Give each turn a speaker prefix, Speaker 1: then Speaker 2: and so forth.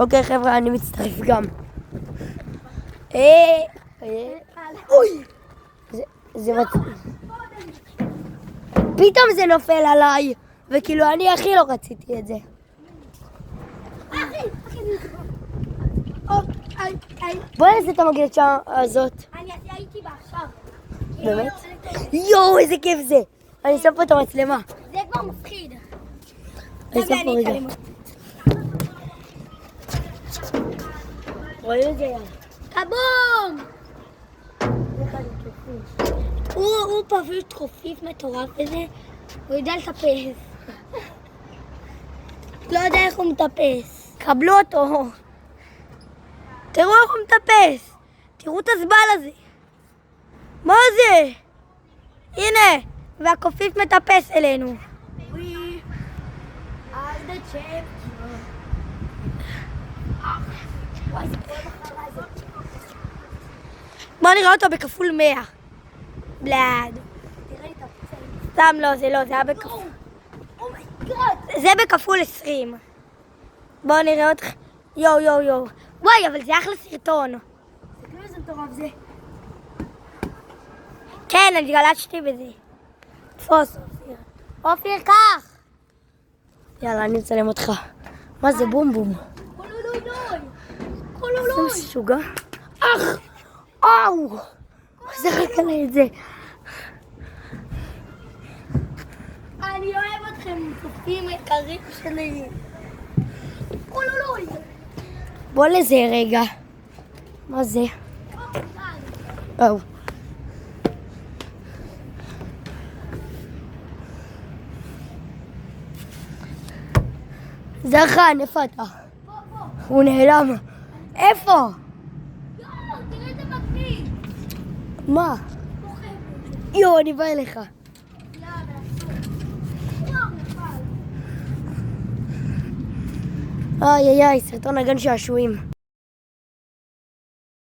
Speaker 1: אוקיי חבר'ה, אני מצטרף גם. אוי! זה פתאום זה נופל עליי, וכאילו אני הכי לא רציתי את זה. בוא נעשה את המגלת הזאת.
Speaker 2: אני הייתי בה עכשיו.
Speaker 1: באמת? יואו, איזה כיף זה. אני שם פה את המצלמה.
Speaker 2: זה כבר מפחיד.
Speaker 1: אני שם פה רגע. רואים את זה יאללה.
Speaker 2: קבום! הוא פשוט חופיף מטורף בזה, הוא יודע לטפס. לא יודע איך הוא מטפס.
Speaker 1: קבלו אותו. תראו איך הוא מטפס. תראו את הזבל הזה. מה זה? הנה, והקופיף מטפס אלינו. בוא נראה אותו בכפול 100. בלעד. סתם לא, זה לא, זה היה בכפול. זה בכפול 20. בואו נראה אותך. יואו יואו יואו. וואי, אבל זה אחלה סרטון.
Speaker 2: זה כאילו איזה מטורף זה.
Speaker 1: כן, אני גלשתי בזה. תפוס, אופיר. אופיר, קח! יאללה, אני אצלם אותך. מה זה בום בום? זה משוגע. אח! אוו! זה רק עלי את זה.
Speaker 2: אני אוהב אתכם, צופים יקרים שלי.
Speaker 1: בוא לזה רגע. מה זה? אוו. זרחן, איפה אתה? הוא נעלם. איפה?
Speaker 2: תראה את המקביל.
Speaker 1: מה? יואו, אני בא אליך. איי, סרטון הגן שעשועים.